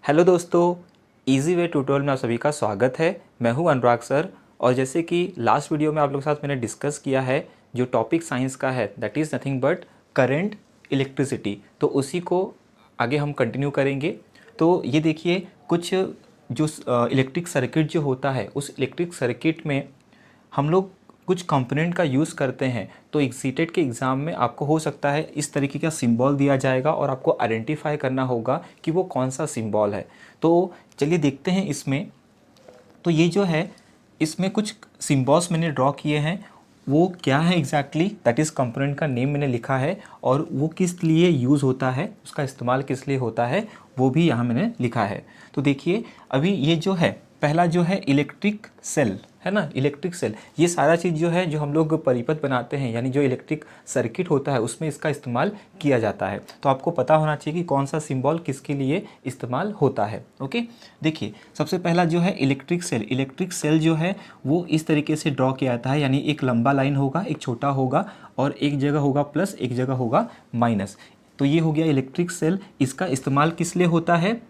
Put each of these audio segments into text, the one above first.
Hello दोस्तों, easy way tutorial में आप सभी का स्वागत है। मैं हूं अनुराग सर। और जैसे कि लास्ट वीडियो में आप लोगों के साथ मैंने डिस्कस किया है, जो टॉपिक साइंस का है that is nothing but current electricity, तो उसी को आगे हम कंटिन्यू करेंगे। तो ये देखिए, कुछ जो इलेक्ट्रिक सर्किट जो होता है, उस इलेक्ट्रिक सर्किट में हम लोग कुछ कंपोनेंट का यूज़ करते हैं। तो सीटेट के एग्ज़ाम में आपको हो सकता है इस तरीके का सिंबल दिया जाएगा और आपको आइडेंटिफाई करना होगा कि वो कौन सा सिंबल है। तो चलिए देखते हैं इसमें। तो ये जो है, इसमें कुछ सिंबल्स मैंने ड्रॉ किए हैं। वो क्या है एग्जैक्टली, दैट इज़ कंपोनेंट का नेम मैंने लिखा है, और वो किस लिए यूज़ होता है, उसका इस्तेमाल किस लिए होता है, वो भी यहाँ मैंने लिखा है। तो देखिए, अभी ये जो है, पहला जो है इलेक्ट्रिक सेल है ना, इलेक्ट्रिक सेल। ये सारा चीज़ जो है, जो हम लोग परिपथ बनाते हैं, यानी जो इलेक्ट्रिक सर्किट होता है, उसमें इसका इस्तेमाल किया जाता है। तो आपको पता होना चाहिए कि कौन सा सिंबल किसके लिए इस्तेमाल होता है। ओके, देखिए सबसे पहला जो है इलेक्ट्रिक सेल। इलेक्ट्रिक सेल जो है वो इस तरीके से ड्रॉ किया जाता है, यानी एक लंबा लाइन होगा, एक छोटा होगा, और एक जगह होगा प्लस, एक जगह होगा माइनस। तो ये हो गया इलेक्ट्रिक सेल। इसका इस्तेमाल किस लिए होता है?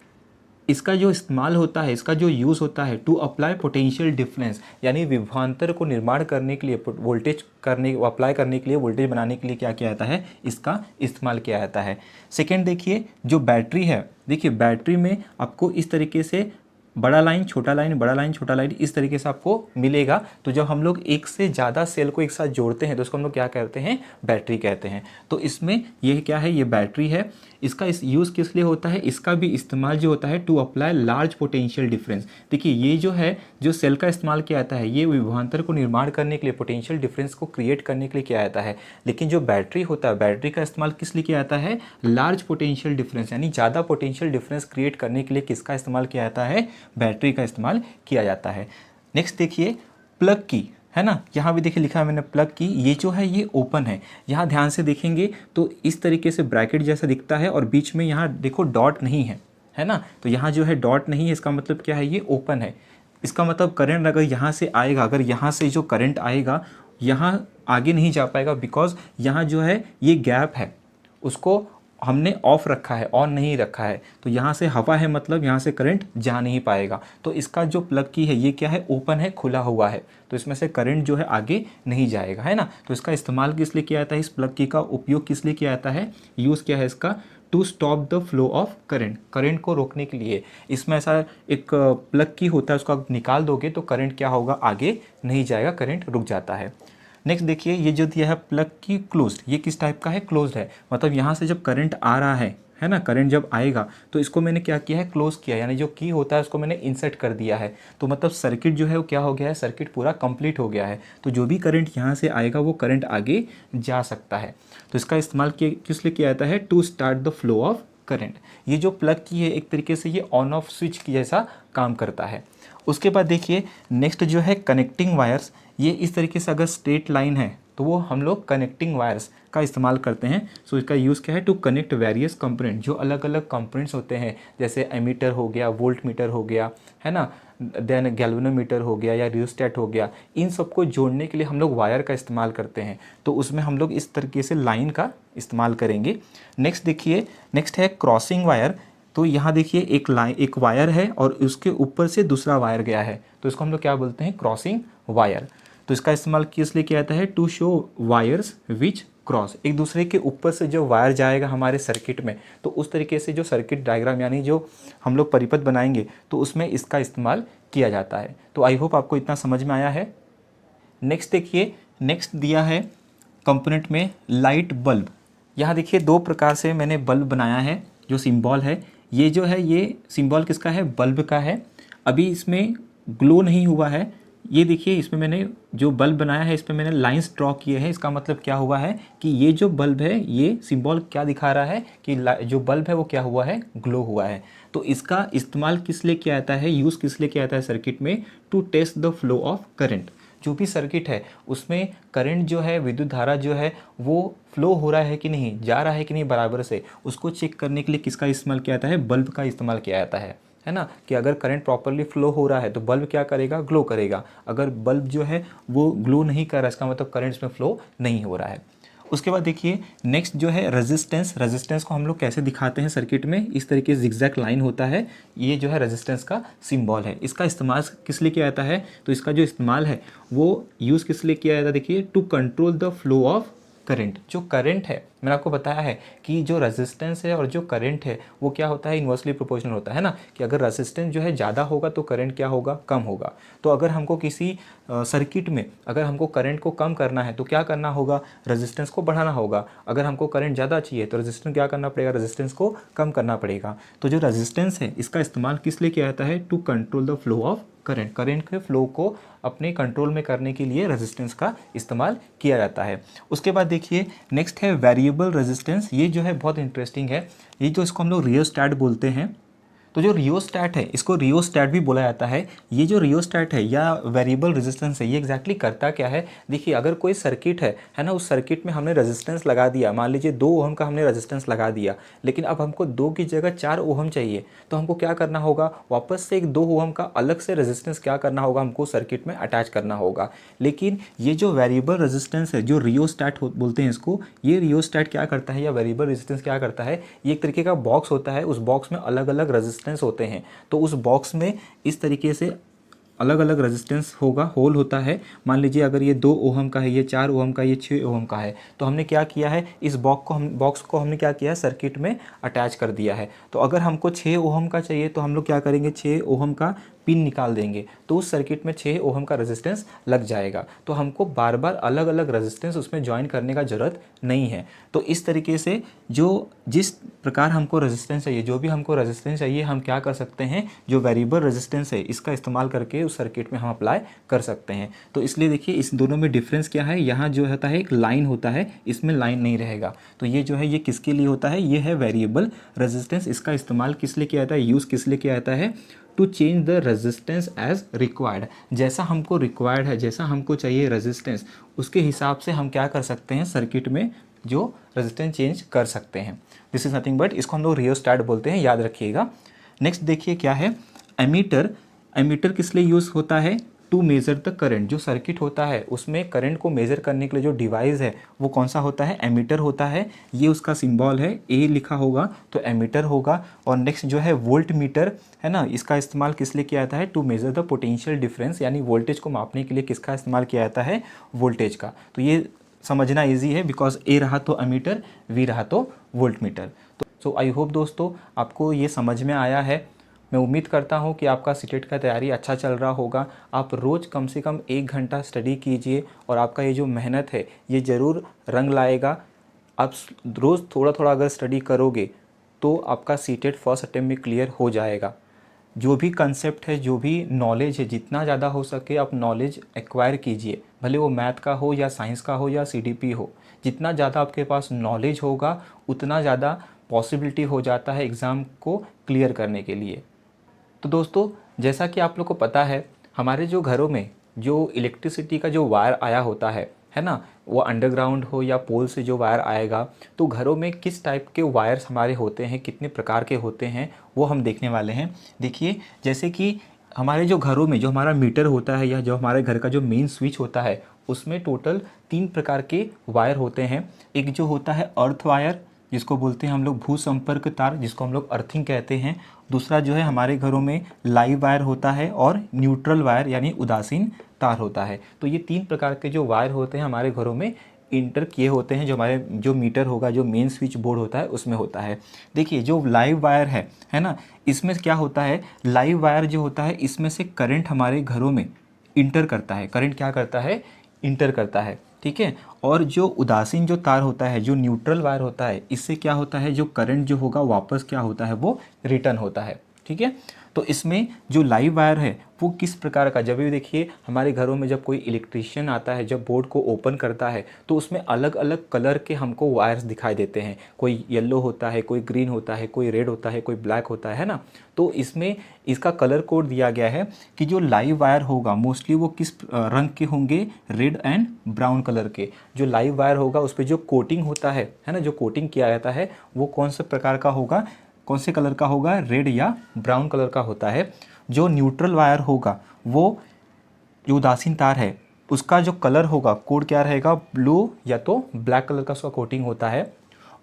इसका जो इस्तेमाल होता है, इसका जो यूज़ होता है, टू अप्लाई पोटेंशियल डिफरेंस, यानी विभवांतर को निर्माण करने के लिए, वोल्टेज करने अप्लाई करने के लिए, वोल्टेज बनाने के लिए क्या किया जाता है, इसका इस्तेमाल किया जाता है। सेकेंड देखिए, जो बैटरी है, देखिए बैटरी में आपको इस तरीके से बड़ा लाइन छोटा लाइन, बड़ा लाइन छोटा लाइन, इस तरीके से आपको मिलेगा। तो जब हम लोग एक से ज़्यादा सेल को एक साथ जोड़ते हैं तो उसको हम लोग क्या कहते हैं, बैटरी कहते हैं। तो इसमें ये क्या है, ये बैटरी है। इसका इस यूज़ किस लिए होता है? इसका भी इस्तेमाल जो होता है to apply large potential difference. देखिए ये जो है, जो सेल का इस्तेमाल किया जाता है, ये विभवांतर को निर्माण करने के लिए, पोटेंशियल डिफरेंस को क्रिएट करने के लिए किया जाता है। लेकिन जो बैटरी होता है, बैटरी का इस्तेमाल किस लिए किया जाता है? लार्ज पोटेंशियल डिफरेंस, यानी ज़्यादा पोटेंशियल डिफरेंस क्रिएट करने के लिए किसका इस्तेमाल किया जाता है? बैटरी का इस्तेमाल किया जाता है। नेक्स्ट देखिए, प्लग की है ना, यहाँ भी देखिए लिखा है मैंने प्लग की। ये जो है ये ओपन है। यहाँ ध्यान से देखेंगे तो इस तरीके से ब्रैकेट जैसा दिखता है, और बीच में यहाँ देखो डॉट नहीं है ना। तो यहाँ जो है डॉट नहीं है, इसका मतलब क्या है, ये ओपन है। इसका मतलब करंट अगर यहाँ से आएगा, अगर यहाँ से जो करंट आएगा, यहाँ आगे नहीं जा पाएगा, बिकॉज यहाँ जो है ये गैप है, उसको हमने ऑफ रखा है, ऑन नहीं रखा है। तो यहाँ से हवा है, मतलब यहाँ से करंट जा नहीं पाएगा। तो इसका जो प्लग की है, ये क्या है, ओपन है, खुला हुआ है। तो इसमें से करंट जो है आगे नहीं जाएगा, है ना। तो इसका इस्तेमाल किस लिए किया जाता है, इस प्लग की का उपयोग किस लिए किया जाता है, यूज़ क्या है इसका, to stop the flow of current, current को रोकने के लिए। इसमें ऐसा एक प्लग की होता है, उसको आप निकाल दोगे तो करंट क्या होगा, आगे नहीं जाएगा, करंट रुक जाता है। नेक्स्ट देखिए, ये जो दिया है प्लग की क्लोज्ड, ये किस टाइप का है, क्लोज्ड है। मतलब यहाँ से जब करंट आ रहा है ना, करंट जब आएगा तो इसको मैंने क्या किया है, क्लोज किया, यानी जो की होता है उसको मैंने इंसर्ट कर दिया है। तो मतलब सर्किट जो है वो क्या हो गया है, सर्किट पूरा कंप्लीट हो गया है। तो जो भी करंट यहाँ से आएगा वो करंट आगे जा सकता है। तो इसका इस्तेमाल किस लिए किया जाता है, to start the flow of current. ये जो प्लग की है, एक तरीके से ये ऑन ऑफ स्विच की जैसा काम करता है। उसके बाद देखिए, नेक्स्ट जो है कनेक्टिंग वायर्स। ये इस तरीके से अगर स्ट्रेट लाइन है तो वो हम लोग कनेक्टिंग वायर्स का इस्तेमाल करते हैं। सो इसका यूज़ क्या है, टू कनेक्ट वेरियस कंपोनेंट, जो अलग अलग कंपोनेंट्स होते हैं, जैसे एमीटर हो गया, वोल्ट मीटर हो गया, है ना, देन गैल्वेनोमीटर हो गया या रियोस्टेट हो गया। इन सबको जोड़ने के लिए हम लोग वायर का इस्तेमाल करते हैं। तो उसमें हम लोग इस तरीके से लाइन का इस्तेमाल करेंगे। नेक्स्ट देखिए, नेक्स्ट है क्रॉसिंग वायर। तो यहाँ देखिए एक वायर है और उसके ऊपर से दूसरा वायर गया है, तो इसको हम लोग क्या बोलते हैं, क्रॉसिंग वायर। तो इसका इस्तेमाल किस लिए किया जाता है, to show wires which cross, एक दूसरे के ऊपर से जो वायर जाएगा हमारे सर्किट में, तो उस तरीके से जो सर्किट डायग्राम यानी जो हम लोग परिपथ बनाएंगे तो उसमें इसका इस्तेमाल किया जाता है। तो आई होप आपको इतना समझ में आया है। नेक्स्ट देखिए, नेक्स्ट दिया है कंपोनेंट में लाइट बल्ब। यहाँ देखिए दो प्रकार से मैंने बल्ब बनाया है। जो सिंबल है, ये जो है ये सिंबल किसका है, बल्ब का है। अभी इसमें ग्लो नहीं हुआ है। ये देखिए, इसमें मैंने जो बल्ब बनाया है, इस पर मैंने लाइंस ड्रॉ किए हैं। इसका मतलब क्या हुआ है कि ये जो बल्ब है, ये सिंबल क्या दिखा रहा है कि जो बल्ब है वो क्या हुआ है, ग्लो हुआ है। तो इसका इस्तेमाल किस लिए किया जाता है, यूज़ किस लिए किया जाता है सर्किट में, to test the flow of current. जो भी सर्किट है उसमें करंट जो है, विद्युत धारा जो है वो फ्लो हो रहा है कि नहीं, जा रहा है कि नहीं बराबर से, उसको चेक करने के लिए किसका इस्तेमाल किया जाता है, बल्ब का इस्तेमाल किया जाता है ना। कि अगर करंट प्रॉपरली फ्लो हो रहा है तो बल्ब क्या करेगा, ग्लो करेगा। अगर बल्ब जो है वो ग्लो नहीं कर रहा, इसका मतलब करंट इसमें फ्लो नहीं हो रहा है। उसके बाद देखिए नेक्स्ट जो है रेजिस्टेंस। रेजिस्टेंस को हम लोग कैसे दिखाते हैं सर्किट में, इस तरीके से जिगजैग लाइन होता है, ये जो है रेजिस्टेंस का सिंबल है। इसका इस्तेमाल किस लिए किया जाता है, तो इसका जो इस्तेमाल है वो यूज़ किस लिए किया जाता है, देखिए to control the flow of current. जो करंट है मैंने आपको बताया है कि जो रेजिस्टेंस है और जो करंट है वो क्या होता है, इन्वर्सली प्रोपोर्शनल होता है ना, कि अगर रेजिस्टेंस जो है ज़्यादा होगा तो करंट क्या होगा, कम होगा। तो अगर हमको किसी सर्किट में अगर हमको करंट को कम करना है तो क्या करना होगा, रेजिस्टेंस को बढ़ाना होगा। अगर हमको करंट ज़्यादा चाहिए तो रेजिस्टेंस क्या करना पड़ेगा, रेजिस्टेंस को कम करना पड़ेगा। तो जो रेजिस्टेंस है इसका इस्तेमाल किस लिए किया जाता है, to control the flow of current. Current के फ्लो को अपने कंट्रोल में करने के लिए रेजिस्टेंस का इस्तेमाल किया जाता है। उसके बाद देखिए नेक्स्ट है वेरिएबल रेजिस्टेंस। ये जो है बहुत इंटरेस्टिंग है, ये जो इसको हम लोग रियोस्टैट बोलते हैं। तो जो रियोस्टैट है इसको रियोस्टैट भी बोला जाता है। ये जो रियोस्टैट है या वेरिएबल रेजिस्टेंस है ये एग्जैक्टली करता क्या है, देखिए अगर कोई सर्किट है ना, उस सर्किट में हमने रेजिस्टेंस लगा दिया, मान लीजिए 2 ओहम का हमने रेजिस्टेंस लगा दिया, लेकिन अब हमको 2 की जगह 4 ओहम चाहिए, तो हमको क्या करना होगा, वापस से एक 2 ओहम का अलग से रेजिस्टेंस क्या करना होगा, हमको सर्किट में अटैच करना होगा। लेकिन ये जो वेरिएबल रेजिस्टेंस है, जो रियोस्टैट बोलते हैं इसको, ये रियोस्टैट क्या करता है या वेरिएबल रेजिस्टेंस क्या करता है, ये एक तरीके का बॉक्स होता है, उस बॉक्स में अलग अलग रेजिस्टेंस होते हैं। तो उस बॉक्स में इस तरीके से अलग अलग रेजिस्टेंस होगा, होल होता है। मान लीजिए अगर ये 2 ओहम का है, ये 4 ओहम का, ये 6 ओहम का है, तो हमने क्या किया है, इस बॉक्स को हमने क्या किया है, सर्किट में अटैच कर दिया है। तो अगर हमको 6 ओहम का चाहिए तो हम लोग क्या करेंगे, 6 ओहम का पिन निकाल देंगे, तो उस सर्किट में 6 ओहम का रेजिस्टेंस लग जाएगा। तो हमको बार बार अलग अलग रेजिस्टेंस उसमें ज्वाइन करने का ज़रूरत नहीं है। तो इस तरीके से जो जिस प्रकार हमको रेजिस्टेंस चाहिए, जो भी हमको रेजिस्टेंस चाहिए, हम क्या कर सकते हैं, जो वेरिएबल रेजिस्टेंस है इसका इस्तेमाल करके उस सर्किट में हम अप्लाई कर सकते हैं। तो इसलिए देखिए इस दोनों में डिफरेंस क्या है, यहाँ जो होता है एक लाइन होता है, इसमें लाइन नहीं रहेगा। तो ये जो है ये किसके लिए होता है, ये है वेरिएबल रेजिस्टेंस। इसका इस्तेमाल किस लिए किया जाता है, यूज़ किस लिए किया जाता है, to change the resistance as required. जैसा हमको रिक्वायर्ड है, जैसा हमको चाहिए रेजिस्टेंस, उसके हिसाब से हम क्या कर सकते हैं, सर्किट में जो रेजिस्टेंस चेंज कर सकते हैं। दिस इज नथिंग बट, इसको हम लोग रियोस्टैट बोलते हैं, याद रखिएगा। नेक्स्ट देखिए क्या है, एमीटर। एमीटर किस लिए यूज़ होता है, टू मेज़र द करंट। जो सर्किट होता है उसमें करंट को मेज़र करने के लिए जो डिवाइस है वो कौन सा होता है, एमीटर होता है। ये उसका सिंबल है, ए लिखा होगा तो एमीटर होगा। और नेक्स्ट जो है वोल्ट मीटर है ना, इसका इस्तेमाल किस लिए किया जाता है, to measure the potential difference, यानी वोल्टेज को मापने के लिए किसका इस्तेमाल किया जाता है, वोल्टेज का। तो ये समझना ईजी है, बिकॉज ए रहा तो एमीटर, वी रहा तो वोल्ट मीटर। तो सो आई होप दोस्तों आपको ये समझ में आया है। मैं उम्मीद करता हूँ कि आपका सीटेट का तैयारी अच्छा चल रहा होगा। आप रोज़ कम से कम 1 घंटा स्टडी कीजिए और आपका ये जो मेहनत है ये ज़रूर रंग लाएगा। आप रोज़ थोड़ा थोड़ा अगर स्टडी करोगे तो आपका सीटेट फर्स्ट अटेम्प्ट में क्लियर हो जाएगा। जो भी कंसेप्ट है, जो भी नॉलेज है, जितना ज़्यादा हो सके आप नॉलेज एक्वायर कीजिए, भले वो मैथ का हो या साइंस का हो या सीडीपी हो। जितना ज़्यादा आपके पास नॉलेज होगा उतना ज़्यादा पॉसिबिलिटी हो जाता है एग्ज़ाम को क्लियर करने के लिए। तो दोस्तों जैसा कि आप लोग को पता है, हमारे जो घरों में जो इलेक्ट्रिसिटी का जो वायर आया होता है ना, वो अंडरग्राउंड हो या पोल से जो वायर आएगा, तो घरों में किस टाइप के वायर्स हमारे होते हैं, कितने प्रकार के होते हैं, वो हम देखने वाले हैं। देखिए जैसे कि हमारे जो घरों में जो हमारा मीटर होता है या जो हमारे घर का जो मेन स्विच होता है, उसमें टोटल 3 प्रकार के वायर होते हैं। एक जो होता है अर्थ वायर, जिसको बोलते हैं हम लोग भू संपर्क तार, जिसको हम लोग अर्थिंग कहते हैं। दूसरा जो है हमारे घरों में लाइव वायर होता है और न्यूट्रल वायर यानी उदासीन तार होता है। तो ये 3 प्रकार के जो वायर होते हैं हमारे घरों में इंटर किए होते हैं, जो हमारे जो मीटर होगा, जो मेन स्विच बोर्ड होता है उसमें होता है। देखिए जो लाइव वायर है ना, इसमें क्या होता है, लाइव वायर जो होता है इसमें से करंट हमारे घरों में इंटर करता है। करंट क्या करता है, इंटर करता है, ठीक है। और जो उदासीन जो तार होता है, जो न्यूट्रल वायर होता है, इससे क्या होता है, जो करंट जो होगा वापस क्या होता है, वो रिटर्न होता है, ठीक है। तो इसमें जो लाइव वायर है वो किस प्रकार का, जब भी देखिए हमारे घरों में जब कोई इलेक्ट्रीशियन आता है, जब बोर्ड को ओपन करता है तो उसमें अलग अलग कलर के हमको वायर्स दिखाई देते हैं। कोई येलो होता है, कोई ग्रीन होता है, कोई रेड होता है, कोई ब्लैक होता है ना। तो इसमें इसका कलर कोड दिया गया है कि जो लाइव वायर होगा मोस्टली वो किस रंग के होंगे, रेड एंड ब्राउन कलर के। जो लाइव वायर होगा उस पर जो कोटिंग होता है ना, जो कोटिंग किया जाता है वो कौन से प्रकार का होगा, कौन से कलर का होगा, रेड या ब्राउन कलर का होता है। जो न्यूट्रल वायर होगा वो जो उदासीन तार है उसका जो कलर होगा, कोड क्या रहेगा, ब्लू या तो ब्लैक कलर का उसका कोटिंग होता है।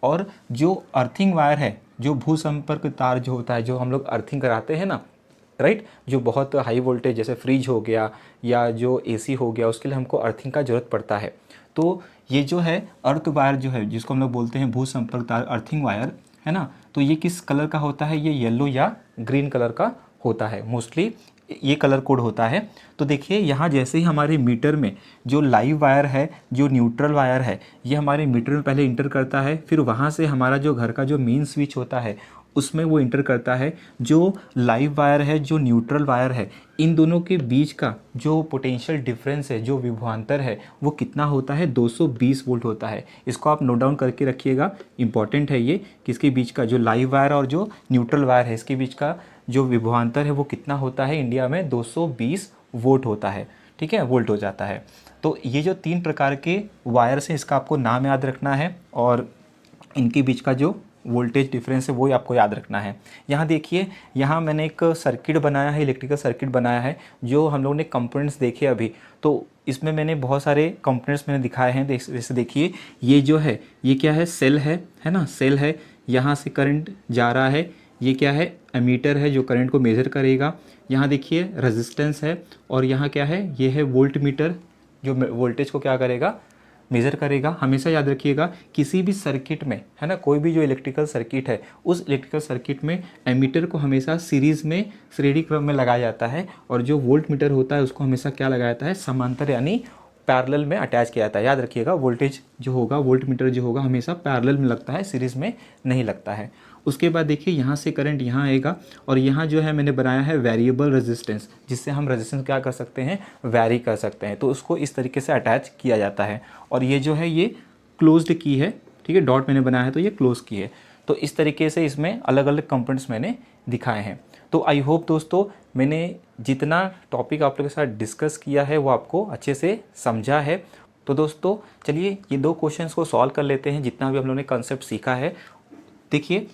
और जो अर्थिंग वायर है, जो भूसंपर्क तार जो होता है, जो हम लोग अर्थिंग कराते हैं ना, राइट, जो बहुत हाई वोल्टेज जैसे फ्रिज हो गया या जो एसी हो गया, उसके लिए हमको अर्थिंग का ज़रूरत पड़ता है। तो ये जो है अर्थ वायर जो है, जिसको हम लोग बोलते हैं भूसंपर्क तार, अर्थिंग वायर, है ना, तो ये किस कलर का होता है, ये येलो या ग्रीन कलर का होता है, मोस्टली ये कलर कोड होता है। तो देखिए यहाँ जैसे ही हमारे मीटर में जो लाइव वायर है, जो न्यूट्रल वायर है, ये हमारे मीटर में पहले इंटर करता है, फिर वहाँ से हमारा जो घर का जो मेन स्विच होता है उसमें वो इंटर करता है। जो लाइव वायर है, जो न्यूट्रल वायर है, इन दोनों के बीच का जो पोटेंशियल डिफरेंस है, जो विभवांतर है, वो कितना होता है, 220 वोल्ट होता है। इसको आप नोट डाउन करके रखिएगा, इंपॉर्टेंट है ये, कि इसके बीच का जो लाइव वायर और जो न्यूट्रल वायर है, इसके बीच का जो विभवांतर है वो कितना होता है, इंडिया में 220 वोल्ट होता है। ठीक है, वोल्ट हो जाता है। तो ये जो 3 प्रकार के वायर्स हैं, इसका आपको नाम याद रखना है और इनके बीच का जो वोल्टेज डिफरेंस है वो आपको याद रखना है। यहाँ देखिए, यहाँ मैंने एक सर्किट बनाया है, इलेक्ट्रिकल सर्किट बनाया है, जो हम लोगों ने कंपोनेंट्स देखे अभी। तो इसमें मैंने बहुत सारे कंपोनेंट्स मैंने दिखाए हैं। जैसे देखिए, ये जो है, ये क्या है, सेल है ना, सेल है, यहाँ से करंट जा रहा है। ये क्या है, एमीटर है जो करंट को मेज़र करेगा। यहाँ देखिए रेजिस्टेंस है, और यहाँ क्या है, ये है वोल्ट मीटर जो वोल्टेज को क्या करेगा, मेज़र करेगा। हमेशा याद रखिएगा, किसी भी सर्किट में, है ना, कोई भी जो इलेक्ट्रिकल सर्किट है, उस इलेक्ट्रिकल सर्किट में एमीटर को हमेशा सीरीज़ में, श्रेणी क्रम में लगाया जाता है, और जो वोल्ट मीटर होता है उसको हमेशा क्या लगाया जाता है, समांतर यानी पैरेलल में अटैच किया जाता है। याद रखिएगा, वोल्टेज जो होगा, वोल्ट मीटर जो होगा, हमेशा पैरेलल में लगता है, सीरीज़ में नहीं लगता है। उसके बाद देखिए, यहाँ से करंट यहाँ आएगा, और यहाँ जो है मैंने बनाया है वेरिएबल रेजिस्टेंस, जिससे हम रेजिस्टेंस क्या कर सकते हैं, वैरी कर सकते हैं। तो उसको इस तरीके से अटैच किया जाता है। और ये जो है, ये क्लोज्ड की है, ठीक है, डॉट मैंने बनाया है तो ये क्लोज की है। तो इस तरीके से इसमें अलग अलग कंपोनेंट्स मैंने दिखाए हैं। तो आई होप दोस्तों, मैंने जितना टॉपिक आप लोगों के साथ डिस्कस किया है वो आपको अच्छे से समझा है। तो दोस्तों चलिए, ये 2 क्वेश्चंस को सॉल्व कर लेते हैं, जितना भी हम लोगों ने कंसेप्ट सीखा है। देखिए,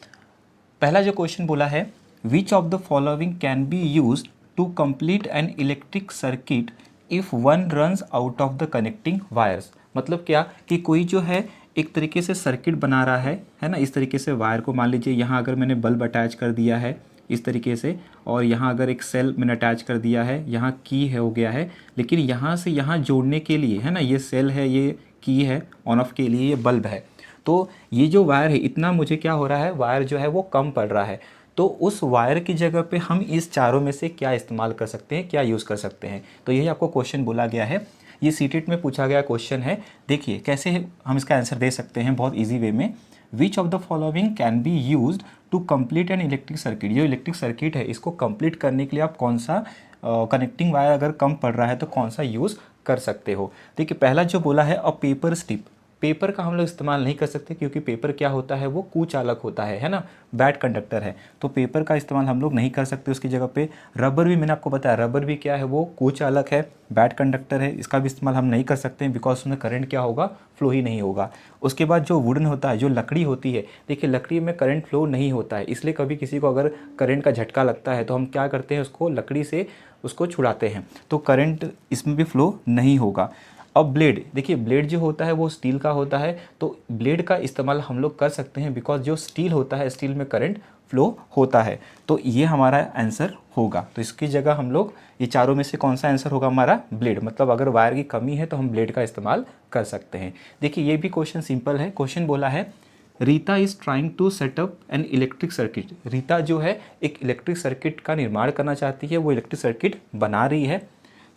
पहला जो क्वेश्चन बोला है, which of the following can be used to complete an electric circuit if one runs out of the connecting wires. मतलब क्या, कि कोई जो है एक तरीके से सर्किट बना रहा है ना, इस तरीके से वायर को, मान लीजिए यहाँ अगर मैंने बल्ब अटैच कर दिया है इस तरीके से, और यहाँ अगर एक सेल मैंने अटैच कर दिया है, यहाँ की है हो गया है, लेकिन यहाँ से यहाँ जोड़ने के लिए, है ना, ये सेल है, ये की है ऑन ऑफ के लिए, ये बल्ब है। तो ये जो वायर है, इतना मुझे क्या हो रहा है, वायर जो है वो कम पड़ रहा है। तो उस वायर की जगह पे हम इस चारों में से क्या इस्तेमाल कर सकते हैं, क्या यूज़ कर सकते हैं। तो यही आपको क्वेश्चन बोला गया है, ये सीटेट में पूछा गया क्वेश्चन है। देखिए कैसे हम इसका आंसर दे सकते हैं, बहुत ईजी वे में। Which of the following can be used to complete an electric circuit. जो इलेक्ट्रिक सर्किट है, इसको कंप्लीट करने के लिए आप कौन सा कनेक्टिंग वायर अगर कम पड़ रहा है तो कौन सा यूज़ कर सकते हो। देखिए पहला जो बोला है, अ पेपर स्ट्रिप। पेपर का हम लोग इस्तेमाल नहीं कर सकते, क्योंकि पेपर क्या होता है, वो कुचालक होता है ना, बैड कंडक्टर है। तो पेपर का इस्तेमाल हम लोग नहीं कर सकते। उसकी जगह पे रबर भी, मैंने आपको बताया, रबर भी क्या है, वो कुचालक है, बैड कंडक्टर है, इसका भी इस्तेमाल हम नहीं कर सकते हैं, बिकॉज उसमें करंट क्या होगा, फ्लो ही नहीं होगा। उसके बाद जो वुडन होता है, जो लकड़ी होती है, देखिए लकड़ी में करंट फ्लो नहीं होता है, इसलिए कभी किसी को अगर करंट का झटका लगता है तो हम क्या करते हैं, उसको लकड़ी से उसको छुड़ाते हैं, तो करंट इसमें भी फ्लो नहीं होगा। अब ब्लेड, देखिए ब्लेड जो होता है वो स्टील का होता है, तो ब्लेड का इस्तेमाल हम लोग कर सकते हैं, बिकॉज जो स्टील होता है, स्टील में करंट फ्लो होता है। तो ये हमारा आंसर होगा। तो इसकी जगह हम लोग, ये चारों में से कौन सा आंसर होगा हमारा, ब्लेड। मतलब अगर वायर की कमी है तो हम ब्लेड का इस्तेमाल कर सकते हैं। देखिए ये भी क्वेश्चन सिंपल है। क्वेश्चन बोला है, Rita is trying to set up an electric circuit. Rita जो है एक इलेक्ट्रिक सर्किट का निर्माण करना चाहती है, वो इलेक्ट्रिक सर्किट बना रही है।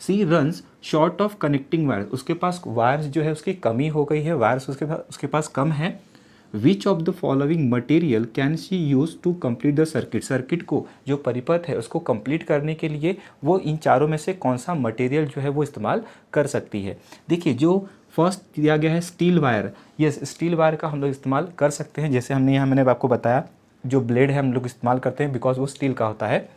She runs short of connecting wires, उसके पास वायर्स जो है उसकी कमी हो गई है, वायर्स उसके पास कम है। Which of the following material can she use to complete the circuit. Circuit को, जो परिपथ है उसको कंप्लीट करने के लिए वो इन चारों में से कौन सा मटेरियल जो है वो इस्तेमाल कर सकती है। देखिए जो फर्स्ट दिया गया है स्टील वायर, ये स्टील वायर का हम लोग इस्तेमाल कर सकते हैं। जैसे हमने यहाँ, मैंने आपको बताया, जो ब्लेड है हम लोग इस्तेमाल करते हैं बिकॉज वो स्टील का होता है।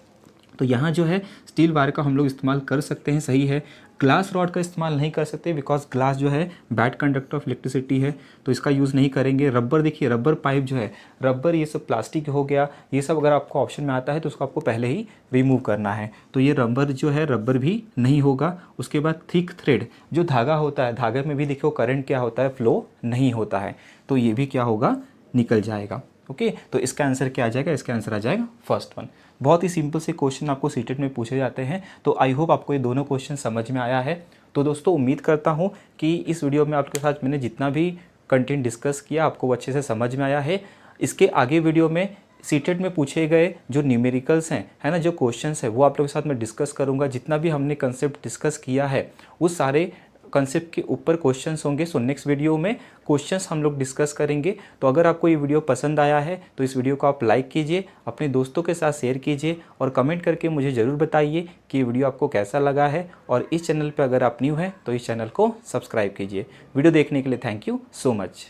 तो यहाँ जो है स्टील वायर का हम लोग इस्तेमाल कर सकते हैं, सही है। ग्लास रॉड का इस्तेमाल नहीं कर सकते बिकॉज ग्लास जो है बैड कंडक्टर ऑफ इलेक्ट्रिसिटी है, तो इसका यूज़ नहीं करेंगे। रबर, देखिए रबर पाइप जो है, रबर ये सब प्लास्टिक हो गया, ये सब अगर आपको ऑप्शन में आता है तो उसको आपको पहले ही रिमूव करना है, तो ये रबर जो है रबर भी नहीं होगा। उसके बाद थिक थ्रेड, जो धागा होता है, धागे में भी देखो करंट क्या होता है, फ्लो नहीं होता है, तो ये भी क्या होगा, निकल जाएगा। ओके, तो इसका आंसर क्या आ जाएगा, इसका आंसर आ जाएगा फर्स्ट वन। बहुत ही सिंपल से क्वेश्चन आपको सीटेट में पूछे जाते हैं, तो आई होप आपको ये दोनों क्वेश्चन समझ में आया है। तो दोस्तों उम्मीद करता हूँ कि इस वीडियो में आपके साथ मैंने जितना भी कंटेंट डिस्कस किया आपको वो अच्छे से समझ में आया है। इसके आगे वीडियो में सीटेट में पूछे गए जो न्यूमेरिकल्स हैं, है ना, जो क्वेश्चंस है वो आप लोगों के साथ मैं डिस्कस करूँगा। जितना भी हमने कंसेप्ट डिस्कस किया है उस सारे कंसेप्ट के ऊपर क्वेश्चंस होंगे। सो नेक्स्ट वीडियो में क्वेश्चंस हम लोग डिस्कस करेंगे। तो अगर आपको ये वीडियो पसंद आया है तो इस वीडियो को आप लाइक कीजिए, अपने दोस्तों के साथ शेयर कीजिए और कमेंट करके मुझे ज़रूर बताइए कि ये वीडियो आपको कैसा लगा है। और इस चैनल पर अगर आप न्यू हैं तो इस चैनल को सब्सक्राइब कीजिए। वीडियो देखने के लिए थैंक यू सो मच।